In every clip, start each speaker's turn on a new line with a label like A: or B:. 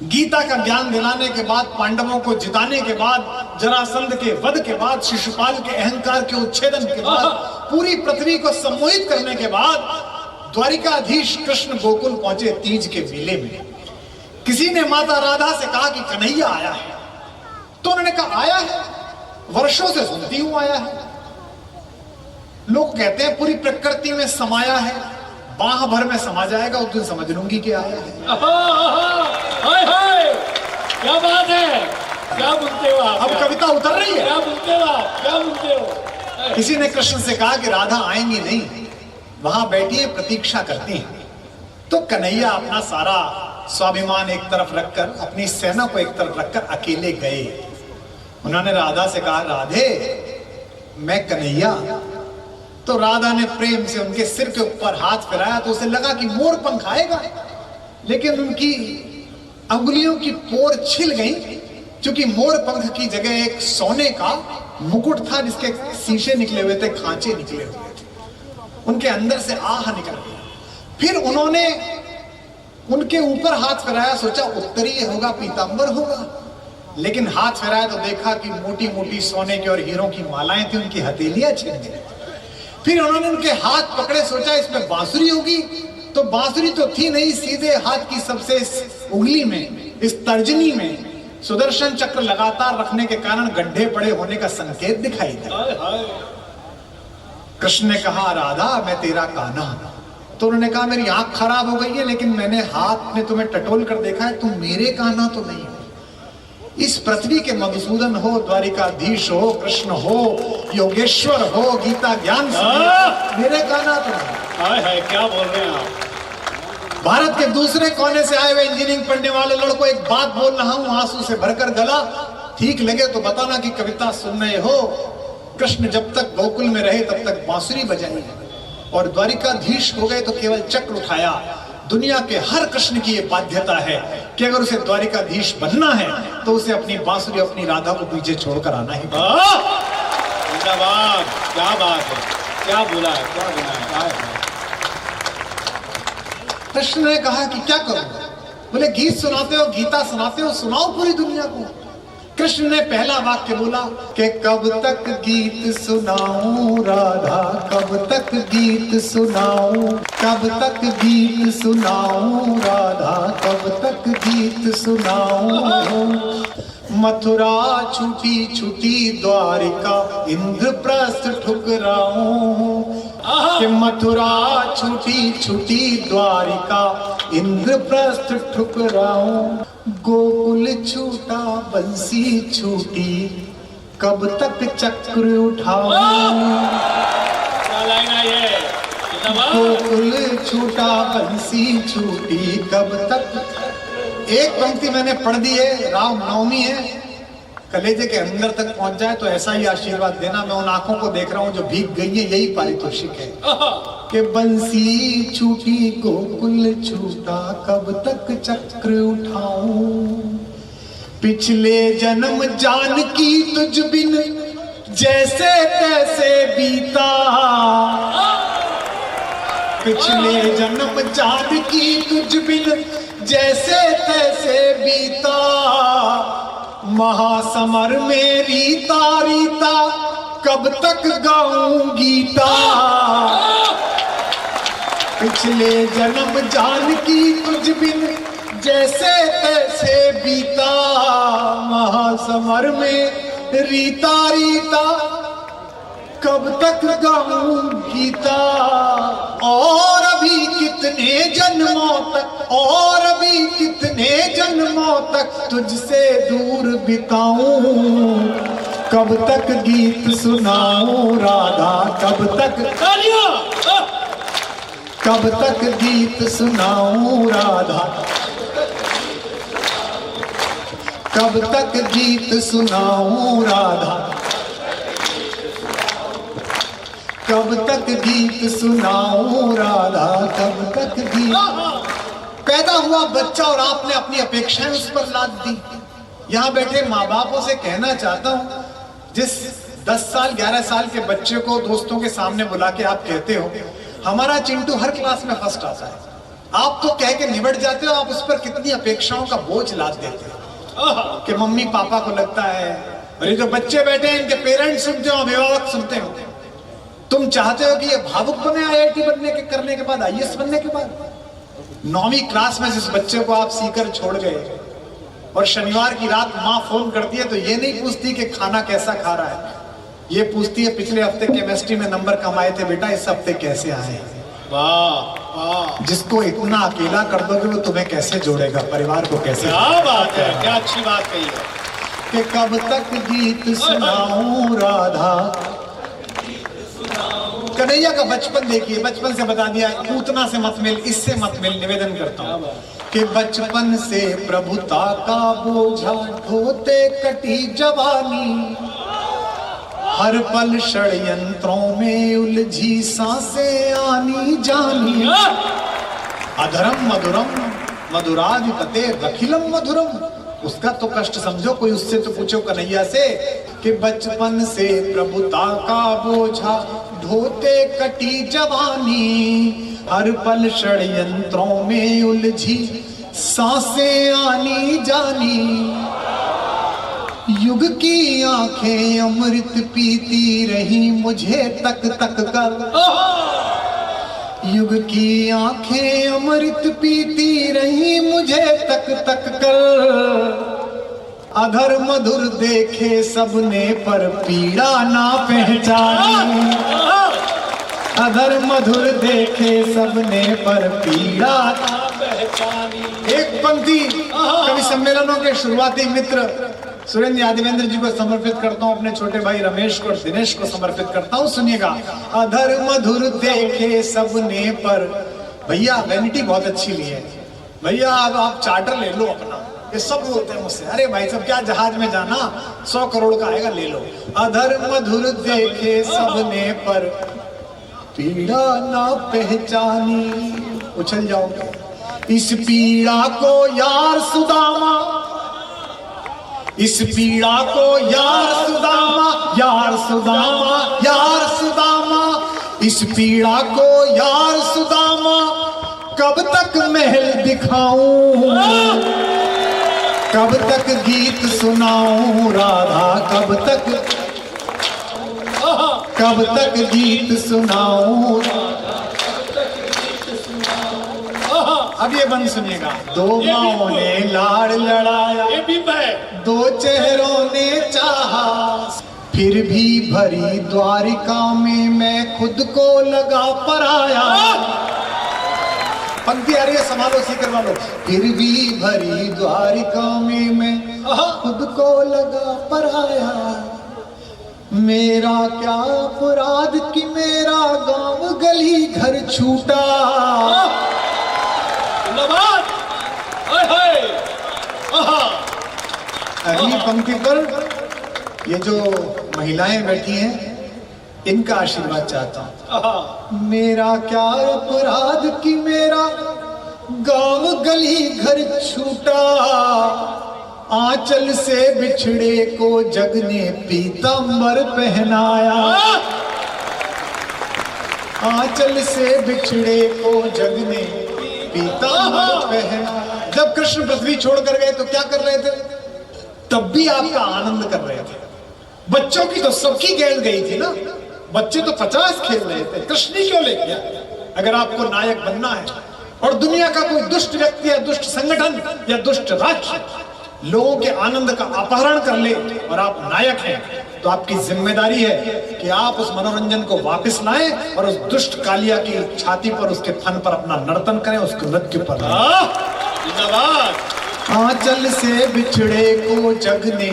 A: गीता का ज्ञान दिलाने के बाद, पांडवों को जिताने के बाद, जरासंध के वध के बाद, शिशुपाल के अहंकार के उच्छेदन के बाद, पूरी पृथ्वी को सम्मोहित करने के बाद द्वारिकाधीश कृष्ण गोकुल पहुंचे तीज के मेले में। किसी ने माता राधा से कहा कि कन्हैया आया है, तो उन्होंने कहा आया है, वर्षों से सुनती हूं आया है। लोग कहते हैं पूरी प्रकृति में समाया है, बाह भर में समा जाएगा, उस दिन समझ लूंगी कि आया है।
B: हाय हाय, क्या बात है, क्या बोलते हो आप?
A: अब कविता उतर रही है।
B: क्या बोलते हो आप, क्या बोलते हो?
A: किसी ने कृष्ण से कहा कि राधा आएंगी नहीं, वहां बैठी है, प्रतीक्षा करती हैं। तो कन्हैया अपना सारा स्वाभिमान एक तरफ रखकर, अपनी सेना को एक तरफ रखकर अकेले गए। उन्होंने राधा से कहा, राधे मैं कन्हैया। तो राधा ने प्रेम से उनके सिर के ऊपर हाथ फिराया, तो उसे लगा कि मोर पंख आएगा, लेकिन उनकी अंगुलियों की पोर छिल गई, क्योंकि मोर पंख की जगह एक सोने का मुकुट था जिसके शीशे निकले हुए थे, खांचे निकले हुए थे। उनके अंदर से आह निकल गई। फिर उन्होंने उनके ऊपर हाथ फिराया, सोचा उत्तरीय होगा, पीतांबर होगा, लेकिन हाथ फिराया तो देखा कि मोटी मोटी सोने के और हीरों की मालाएं थी, उनकी हथेलियां छिल गई। फिर उन्होंने उनके हाथ पकड़े, सोचा इसमें बांसुरी होगी, तो बांसुरी तो थी नहीं, सीधे हाथ की सबसे उंगली में, इस तर्जनी में सुदर्शन चक्र लगातार रखने के कारण गड्ढे पड़े होने का संकेत दिखाई दिया। कृष्ण ने कहा, राधा मैं तेरा कान्हा। तो उन्होंने कहा, मेरी आंख खराब हो गई है, लेकिन मैंने हाथ में तुम्हें टटोल कर देखा है, तुम मेरे कान्हा तो नहीं हो। इस पृथ्वी के मधुसूदन हो, द्वारिकाधीश हो, कृष्ण हो, योगेश्वर हो, गीता ज्ञान मेरे कान्हा तो नहीं।
B: हाय हाय, क्या बोल रहे हैं आप?
A: भारत के दूसरे कोने से आए हुए इंजीनियरिंग पढ़ने वाले लड़कों, एक बात बोल रहा हूं आंसू से भरकर गला, ठीक लगे तो बताना कि कविता सुन रहे हो। कृष्ण जब तक गोकुल में रहे तब तक बांसुरी बजाई, और द्वारिकाधीश हो गए तो केवल चक्र उठाया। दुनिया के हर कृष्ण की यह बाध्यता है कि अगर उसे द्वारिकाधीश बनना है तो उसे अपनी बांसुरी, अपनी राधा को पीछे छोड़कर आना ही।
B: जिंदाबाद, क्या बात है, क्या बोला है, क्या बोला है?
A: कृष्ण ने कहा कि क्या करूं? बोले गीत सुनाते हो, गीता सुनाते हो, सुनाओ पूरी दुनिया को। कृष्ण ने पहला वाक्य बोला कि कब तक गीत सुनाऊं राधा, कब तक गीत सुनाऊं, कब तक गीत सुनाऊं राधा, कब तक गीत सुनाऊं। मथुरा छूटी छूटी द्वारिका, इंद्रप्रस्थ ठुकराऊं। कि मथुरा छूटी छूटी द्वारिका, इंद्रप्रस्थ ठुकराऊं। गोकुल छूटा बंसी छूटी, कब तक चक्र उठाऊं। गोकुल छूटा बंसी छूटी, कब तक। एक पंक्ति मैंने पढ़ दी है, राम नवमी है, कलेजे के अंदर तक पहुंच जाए तो ऐसा ही आशीर्वाद देना। मैं उन आंखों को देख रहा हूं जो भीग गई है, यही पारितोषिक है कि बंसी छूटी गोकुल छूटा, कब तक चक्र उठाऊं। पिछले जन्म जानकी तुझ बिन जैसे तैसे बीता, पिछले जन्म जानकी तुझ बिन जैसे तैसे बीता। महासमर में रीता रीता, कब तक गाऊं गीता। पिछले जन्म जानकी तुझ बिन जैसे तैसे बीता। महासमर में रीता रीता, कब तक गाऊं गीता। और अभी कितने जन्मों तक, और अभी कितने जन्मों तक तुझसे दूर बिताऊं। कब तक गीत सुनाऊं राधा, कब तक, कब तक गीत सुनाऊं राधा, कब तक गीत सुनाऊं राधा, कब तक गीत सुनाऊं राधा, कब तक गीत। पैदा हुआ बच्चा और आपने अपनी अपेक्षाएं उस पर लाद दी। यहां बैठे माँ बापों से कहना चाहता हूं, जिस 10 साल 11 साल के बच्चे को दोस्तों के सामने बुला के आप कहते हो हमारा चिंटू हर क्लास में फर्स्ट आता है, आप तो कह के निबट जाते हो, आप उस पर कितनी अपेक्षाओं का बोझ लाद देते हो कि मम्मी पापा को लगता है, और ये जो बच्चे बैठे हैं इनके पेरेंट्स सुनते हो, अभिभावक सुनते हो, तुम चाहते हो कि ये भावुक बने आईआईटी बनने के करने के बाद, आईएएस बनने के बाद। 9वीं क्लास में जिस बच्चे को आप सीकर छोड़ गए और शनिवार की रात माँ फोन करती है तो ये नहीं पूछती कि खाना कैसा खा रहा है, ये पूछती है पिछले हफ्ते केमिस्ट्री में नंबर कम आए थे बेटा, इस हफ्ते कैसे आए।
B: वाह वाह,
A: जिसको इतना अकेला कर दोगे वो तुम्हें कैसे जोड़ेगा, परिवार को कैसे।
B: क्या बात है, क्या अच्छी बात कही है
A: कि कब तक गीत सुनाऊं राधा। कन्हैया का बचपन देखिए, बचपन से बता दिया, पूतना से मत मिल, इससे मत मिल, निवेदन करता हूँ कि बचपन से प्रभुता का बोझा ढोते कटी जवानी, हर पल षड्यंत्रों में उलझी सांसें आनी जानी, अधरम मधुरम मधुराधिपते अखिलम मधुरम। उसका तो कष्ट समझो, कोई उससे तो पूछो कन्हैया से कि बचपन से प्रभुता का बोझा ढोते कटी जवानी, हर पल षड्यंत्रों में उलझी सांसें आनी जानी, युग की आंखें अमृत पीती रही मुझे तक तक कर, युग की आंखें अमृत पीती रही मुझे तक तक कर, अधर मधुर देखे सबने पर पीड़ा ना पहचानी, अधर मधुर देखे सबने पर पीड़ा ना पहचानी। एक पंक्ति कवि सम्मेलनों के शुरुआती मित्र सुरेंद्र यादवेंद्र जी को समर्पित करता हूँ, अपने छोटे भाई रमेश को और दिनेश को समर्पित करता हूँ, सुनिएगा। अधर मधुर देखे सबने पर, भैया वैनिटी बहुत अच्छी ली है भैया, अब आप चार्टर ले लो अपना, ये सब बोलते हैं मुझसे, अरे भाई सब क्या जहाज में जाना, 100 करोड़ का आएगा ले लो। अधर मधुर देखे सबने पर पीड़ा ना पहचानी, उछल जाओगे। इस पीड़ा को यार सुदामा, इस पीड़ा को यार सुदामा, यार सुदामा, यार सुदामा, इस पीड़ा को यार सुदामा, कब तक महल दिखाऊं, कब तक गीत सुनाऊं राधा, कब तक गीत सुनाऊं। अब ये बंद सुनिएगा। दो माओं ने लाड़ लड़ाया,
B: ये भी मैं,
A: दो चेहरों ने चाहा, फिर भी भरी द्वारिका में मैं खुद को लगा पराया। पंक्ति आ रही है, संभालो, सीकर वालों। फिर भी भरी द्वारिका में मैं खुद को लगा पराया, मेरा क्या अपराध कि मेरा गांव गली घर छूटा। अगली पंक्ति पर ये जो महिलाएं बैठी हैं इनका आशीर्वाद चाहता हूं। मेरा क्या अपराध कि मेरा गांव गली घर छूटा, आंचल से बिछड़े को जग ने पीतांबर पहनाया, आंचल से बिछड़े को जग ने पीतांबर पहनाया। जब कृष्ण पृथ्वी छोड़कर गए तो क्या कर रहे थे? तब भी आपका आनंद कर रहे थे। बच्चों की तो सबकी गेंद गई थी ना, बच्चे तो 50 खेल रहे थे, कृष्ण ही क्यों ले गया? अगर आपको नायक बनना है और दुनिया का कोई दुष्ट व्यक्ति या दुष्ट संगठन या दुष्ट राष्ट्र लोगों के आनंद का अपहरण कर ले और आप नायक हैं, तो आपकी जिम्मेदारी है कि आप उस मनोरंजन को वापस लाएं और उस दुष्ट कालिया की छाती पर, उसके थन पर अपना नर्तन करें, उसके नृत्य पर। आंचल से बिछड़े को जग ने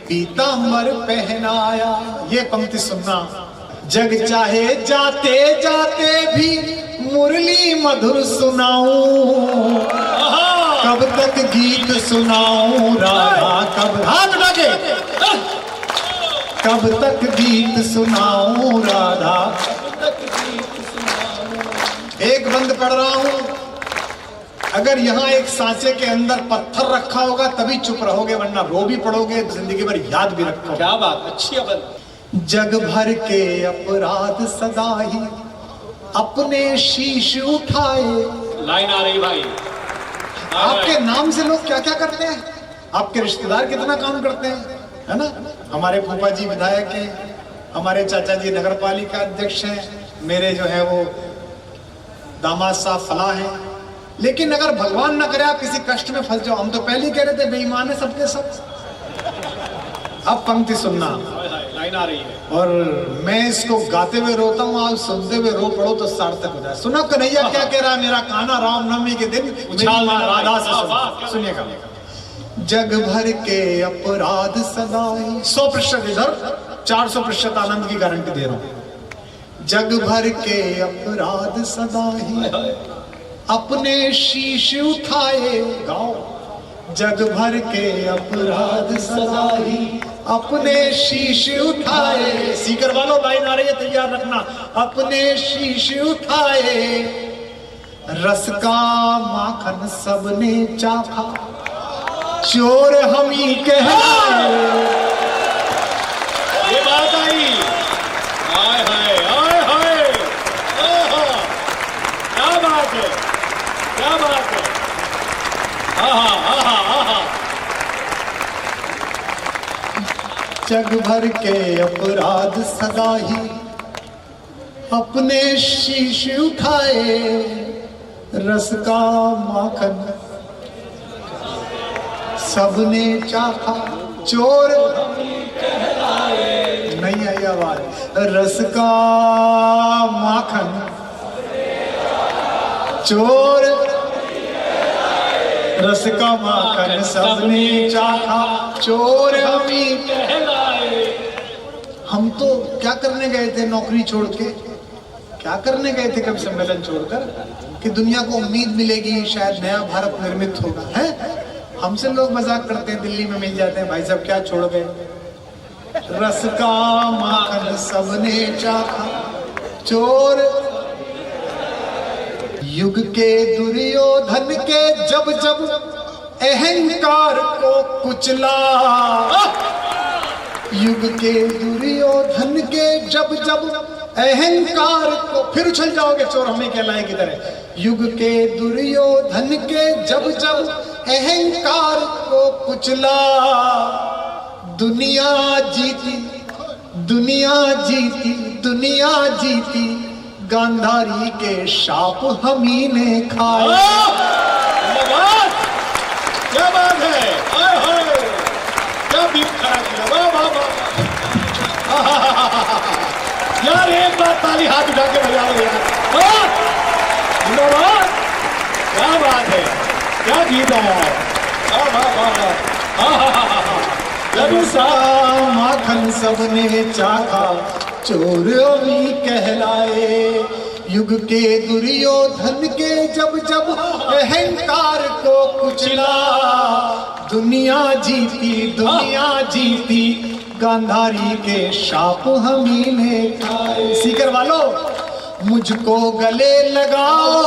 A: पीतांबर पहनाया। ये पंक्ति सुनना। जग चाहे जाते जाते भी मुरली मधुर सुनाऊं, कब तक गीत सुनाऊं राधा, कब हाथ लगे, कब तक गीत सुनाऊं राधा। एक बंद पढ़ रहा हूं, अगर यहाँ एक सांचे के अंदर पत्थर रखा होगा तभी चुप रहोगे, वरना रो भी पड़ोगे, जिंदगी भर याद भी रखोगे।
B: क्या बात, अच्छी है।
A: जग भर के अपराध सदा ही अपने शीश उठाए,
B: लाइन आ रही भाई।
A: आपके नाम से लोग क्या क्या करते हैं, आपके रिश्तेदार कितना काम करते हैं, है ना। हमारे फूफा जी विधायक हैं, हमारे चाचा जी नगर पालिका अध्यक्ष हैं, मेरे जो है वो दामाद साहब फलाह हैं। लेकिन अगर भगवान ना करे आप किसी कष्ट में फंस जाओ, हम तो पहले ही कह रहे थे बेईमान है सबके सब। अब पंक्ति सुनना,
B: लाइन आ रही है।
A: और मैं इसको गाते हुए रोता हूँ, आप सुनते हुए रो पड़ो तो सार्थक हो जाए। सुनो कन्हैया क्या कह रहा है, मेरा कान्हा रामनवमी के दिन
B: उछाल
A: मेरी माँ
B: देना
A: राधा
B: भाई।
A: से सुनिएगा। जग भर के अपराध सदाई, 100% इधर 400% आनंद की गारंटी दे रहा हूं। जग भर के अपराध सदाई अपने शीश उठाए गाओ, जग भर के अपराध सदाई अपने शीश उठाए। सीकर वालों लाइन आ रही है, तैयार रखना। अपने शीश उठाए, रस का माखन सबने चाखा, चोर हम ही कहलाए।
B: ये बात आई। हाय हाय हाय हाय, ओहो, क्या बात है, क्या बात है। आहा आहा आहा।
A: जग भर के अपराध सदा ही अपने शीश उठाए, रस का माखन सबने चाखा, चोर नहीं आई आवाज। रस का माखन चोर, रस का माखन सबने चाखा, चोर हमी
B: कहलाए।
A: हम तो क्या करने गए थे नौकरी छोड़ के, क्या करने गए थे कभी सम्मेलन छोड़कर, कि दुनिया को उम्मीद मिलेगी शायद नया भारत निर्मित होगा, है। हमसे लोग मजाक करते हैं, दिल्ली में मिल जाते हैं, भाई साहब क्या छोड़ गए। रस का माखन सबने चाखा, चोर युग के दुर्योधन के जब जब अहंकार को कुचला, युग के दुर्योधन के जब जब अहंकार को, फिर उछल जाओगे चोर हमें कहलाए की तरह। युग के दुर्योधन के जब जब अहंकार को कुचला, दुनिया जीती दुनिया जीती दुनिया जीती, गांधारी के शाप हम ही ने खाए।
B: क्या बात है, हाय हाय, क्या बीप खड़ा किया, वाह वाह वाह। यार एक बार ताली हाथ उठा के बजाओ यार, जिंदाबाद। क्या बात है, क्या गीत है यार, वाह वाह वाह वाह।
A: सा माखन सबने चाखा, चोर भी कहलाए। युग के दुर्योधन के जब जब अहंकार को कुचला, दुनिया जीती दुनिया जीती, गांधारी के शाप हम ही ने खाए। सीकर वालों मुझको गले लगाओ,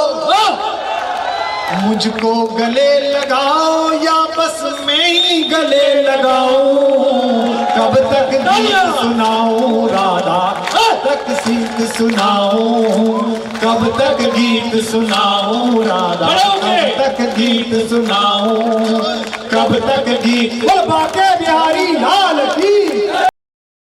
A: मुझको गले लगाओ, या बस मैं ही गले लगाऊं। कब तक गीत सुनाऊं राधा, तक सीख सुनाऊं। कब तक गीत सुनाऊं राधा, कब तक गीत सुनाऊं। कब तक गीत, वो बाके बिहारी लाल की।